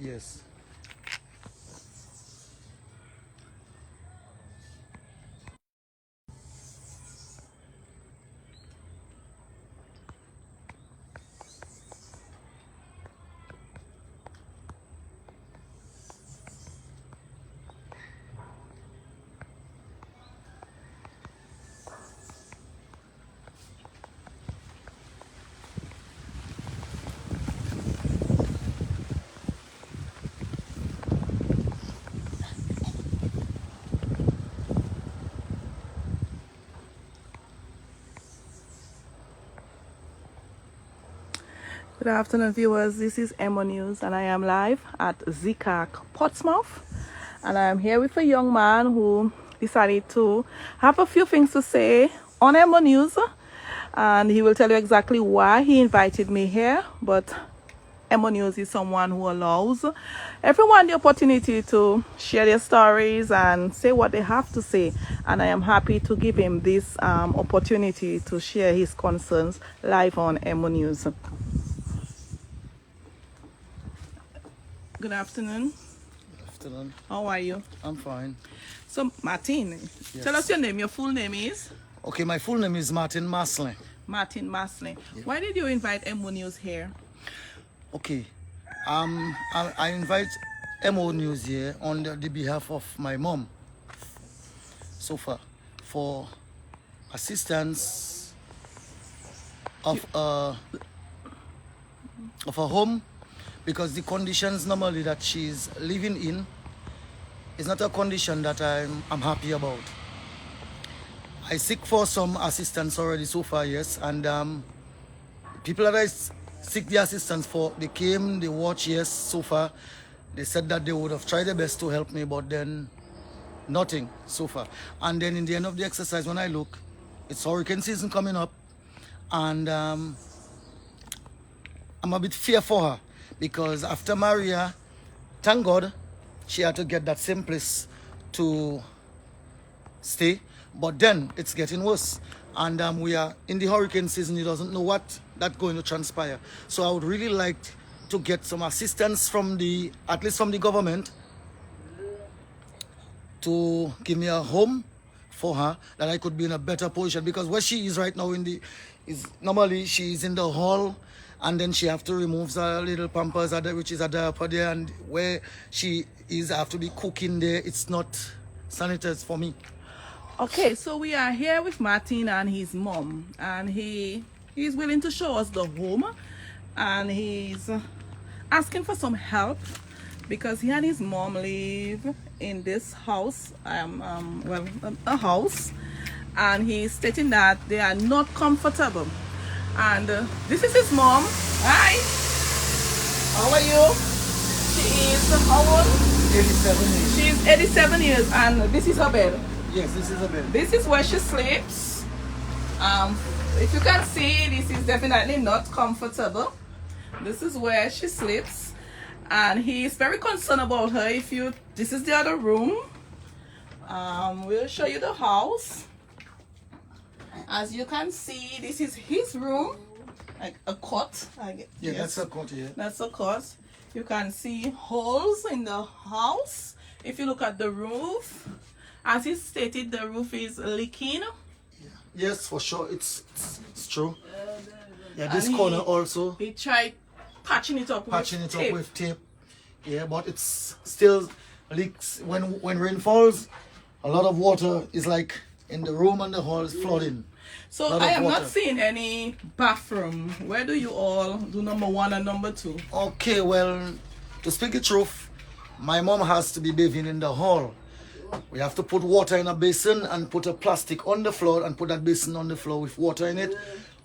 Yes. Good afternoon, viewers. This is Emonews, and I am live at Zicak Portsmouth. And I am here with a young man who decided to have a few things to say on Emonews, and he will tell you exactly why he invited me here. But Emonews is someone who allows everyone the opportunity to share their stories and say what they have to say. And I am happy to give him this opportunity to share his concerns live on Emonews. Good afternoon. Good afternoon. How are you? I'm fine. So, Martin, Yes. tell us your name. Your full name is? Okay, my full name is Martin Maslin. Martin Maslin. Yeah. Why did you invite Emonews here? Okay. I invite Emonews here on the behalf of my mom. So far, for assistance of a home, because the conditions normally that she's living in is not a condition that I'm happy about. I seek for some assistance already so far, yes, and people that I seek the assistance for, they came, they watched, yes, so far. They said that they would have tried their best to help me, but then nothing so far. And then in the end of the exercise, when I look, it's hurricane season coming up, and I'm a bit fear for her, because after Maria, thank God, she had to get that same place to stay, but then it's getting worse, and we are in the hurricane season. He doesn't know what that's going to transpire. So I would really like to get some assistance from at least from the government, to give me a home for her, that I could be in a better position, because where she is right now normally she's in the hall, and then she have to remove the little pampers which is a diaper there, and where she is, I have to be cooking there. It's not sanitary for me. Okay, so we are here with Martin and his mom, and he's willing to show us the home, and he's asking for some help because he and his mom live in this house, a house, and he's stating that they are not comfortable. And this is his mom. Hi. How are you? She is how old? 87 years. She's 87 years, and this is her bed. Yes, this is a bed. This is where she sleeps. If you can see, this is definitely not comfortable. This is where she sleeps, and he is very concerned about her. This is the other room. We'll show you the house. As you can see, this is his room, like a cot. Yeah, that's a cot here. That's a cot. You can see holes in the house. If you look at the roof, as he stated, the roof is leaking. Yeah. Yes, for sure. It's true. Yeah, this corner also. He tried patching it up with tape. Yeah, but it's still leaks. When rain falls, a lot of water is like in the room, and the hall is flooding. So I am not seeing any bathroom. Where do you all do number 1 and number 2? Okay, well, to speak the truth, my mom has to be bathing in the hall. We have to put water in a basin and put a plastic on the floor, and put that basin on the floor with water in it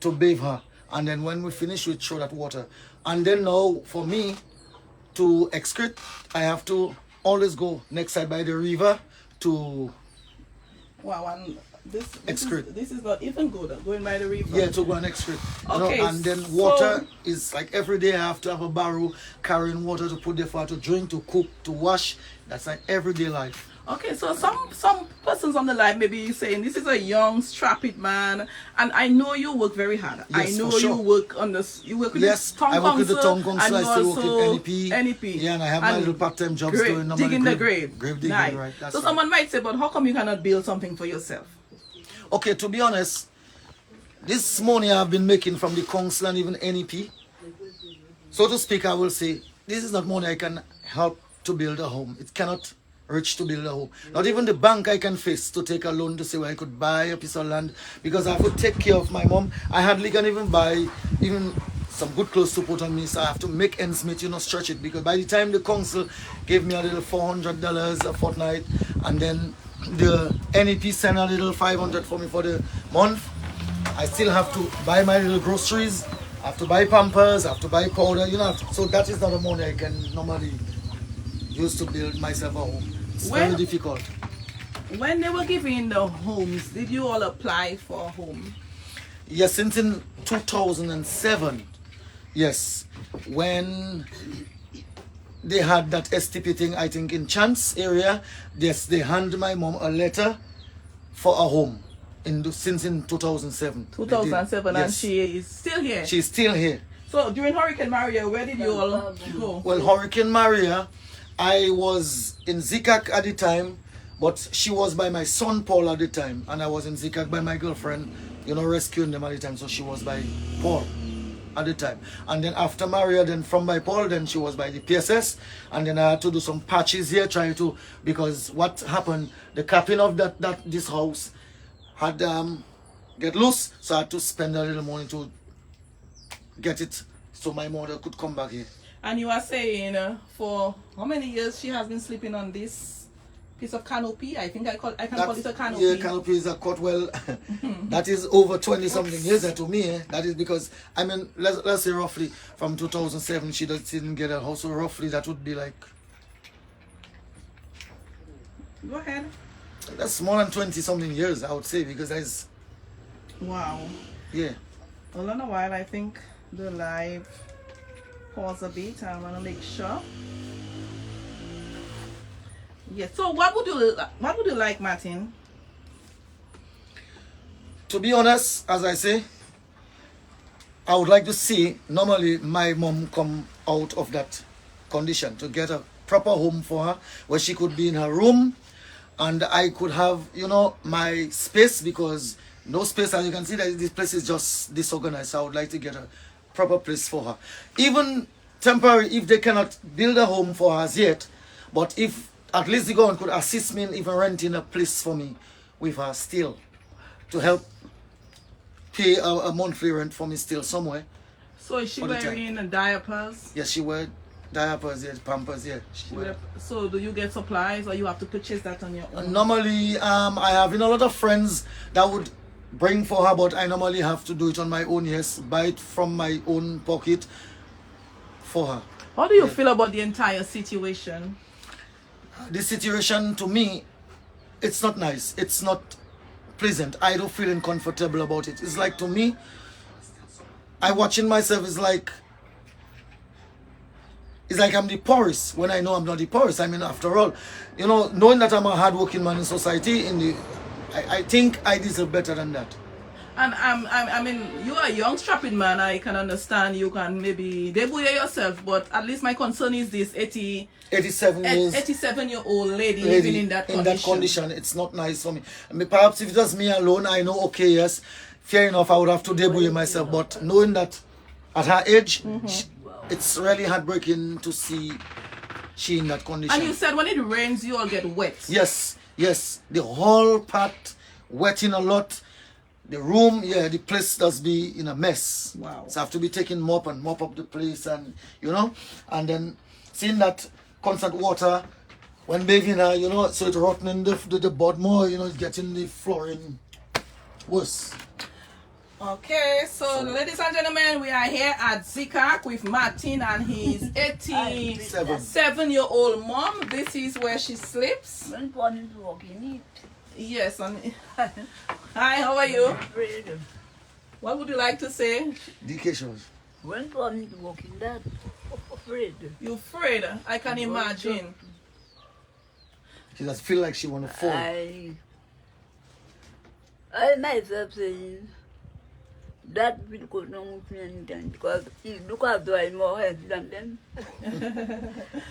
to bathe her. And then when we finish, we throw that water. And then now, for me to excrete, I have to always go next side by the river to excrete. This is not even good, going by the river. Yeah, to go and excrete. Okay, and then water is like every day I have to have a barrel carrying water to put there for her to drink, to cook, to wash. That's like everyday life. Okay, so some persons on the line may be saying this is a young, strapping man, and I know you work very hard. Yes, I know for sure. you work on this. You work with Yes, the town I work with the council, town council. and I still work also with NEP. NEP. Yeah, and I have my little part-time jobs doing digging the grave. Grave digging, Nice. right? That's So right. someone might say, but how come you cannot build something for yourself? Okay, to be honest, this money I've been making from the council and even NEP, so to speak, I will say, this is not money I can help to build a home. It cannot reach to build a home. Not even the bank I can face to take a loan to say where I could buy a piece of land, because I have to take care of my mom. I hardly can even buy even some good clothes to put on me, so I have to make ends meet, stretch it, because by the time the council gave me a little $400 a fortnight, and then the NEP sent a little 500 for me for the month, I still have to buy my little groceries, I have to buy Pampers, I have to buy powder, so that is not the money I can normally use to build myself a home. It's very difficult. When they were giving the homes, did you all apply for a home? Yes, since in 2007, yes, when they had that STP thing, I think in Chance area, yes, they handed my mom a letter for a home since in 2007. 2007, and yes. she is still here? She's still here. So during Hurricane Maria, where did you all go? Well, Hurricane Maria, I was in Zicak at the time, but she was by my son Paul at the time, and I was in Zicak by my girlfriend, rescuing them at the time, so she was by Paul at the time. And then after Maria, then from by Paul, then she was by the PSS, and then I had to do some patches here, because what happened, the captain of this house had get loose, so I had to spend a little money to get it so my mother could come back here. And you are saying for how many years she has been sleeping on this piece of canopy? I think I can call it a canopy. Yeah, canopy is a cut. Well, that is over 20 something years to me. That is because, I mean, let's say roughly from 2007 she didn't get a house, so roughly that would be like, go ahead. That's more than 20 something years, I would say, because that's, wow. Yeah. Hold on a while, I think the live pause a bit. I want to make sure. Yeah. So what would you like, Martin? To be honest, as I say, I would like to see normally my mom come out of that condition, to get a proper home for her where she could be in her room, and I could have, my space, because no space, as you can see, that this place is just disorganized. So I would like to get a proper place for her. Even temporary, if they cannot build a home for her as yet, but if at least the government could assist me in even renting a place for me with her still, to help pay a monthly rent for me still somewhere. So is she wearing diapers? Yes, she wears diapers, yes, Pampers, yeah. So do you get supplies, or you have to purchase that on your own? Normally, I have a lot of friends that would bring for her, but I normally have to do it on my own, yes, buy it from my own pocket for her. How do you feel about the entire situation? The situation, to me, it's not nice. It's not pleasant. I don't feel uncomfortable about it. It's like, to me, I watching myself is like, it's like I'm the poorest when I know I'm not the poorest. I mean, after all, knowing that I'm a hardworking man in society, I think I deserve better than that. And I mean, you are a young, strapping man. I can understand you can maybe debut yourself, but at least my concern is this 87-year-old lady living in that condition. In that condition, it's not nice for me. I mean, perhaps if it was me alone, I know, okay, yes, fair enough, I would have to debut myself. But knowing that at her age, it's really heartbreaking to see she in that condition. And you said when it rains, you all get wet. Yes. The whole part wetting a lot. The room, the place does be in a mess. Wow. So I have to be taking mop up the place, and and then seeing that constant water when bathing her, so it's rotting the board more, it's getting the flooring worse. Okay, so ladies and gentlemen, we are here at Zicak with Martin and his 87-year-old mom. This is where she sleeps. Yes, hi, how are you? What would you like to say? Dedication. When one walking that, afraid. You're afraid? I can imagine. She just feel like she want to fall. I myself saying that will go on with me anytime because you look at the I'm more head than them.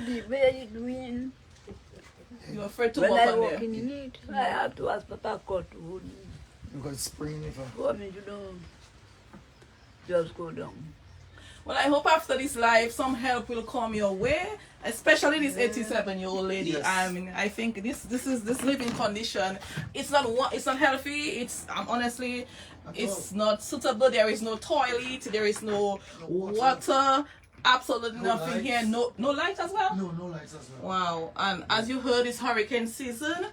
The way you doing You're afraid to when walk I on walk there. in it, I have to ask Papa God to hold me. Because it's spring river. For me to don't just go down. Well, I hope after this live some help will come your way, especially this 87-year-old lady. Yes. I mean, I think this living condition, it's not healthy. It's honestly, it's not suitable. There is no toilet. There is no water. Absolutely No nothing lights. here. No light as well. No lights as well. Wow. And as you heard, it's hurricane season,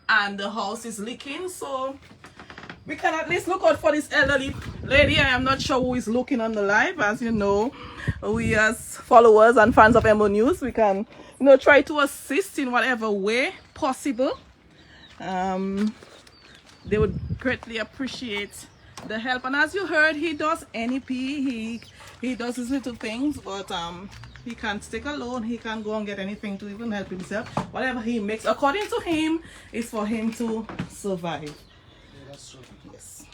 and the house is leaking. So we can at least look out for this elderly lady. I am not sure who is looking on the live. As you know, we as followers and fans of Emonews, we can, try to assist in whatever way possible. They would greatly appreciate the help. And as you heard, he does NEP. He does his little things, but he can't stick alone. He can't go and get anything to even help himself. Whatever he makes, according to him, is for him to survive. That's true. Yes.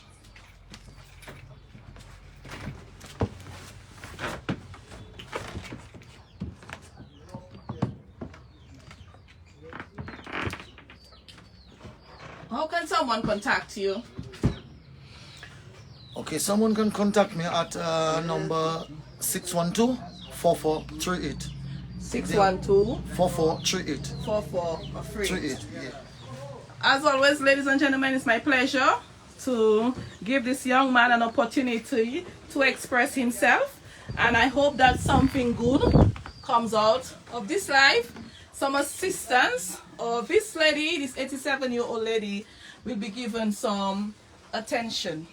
How can someone contact you? Okay, someone can contact me at number 612-4438. 612 4438. 4438. Yeah. As always, ladies and gentlemen, it's my pleasure to give this young man an opportunity to express himself, and I hope that something good comes out of this life. Some assistance of this lady, this 87-year-old lady, will be given some attention.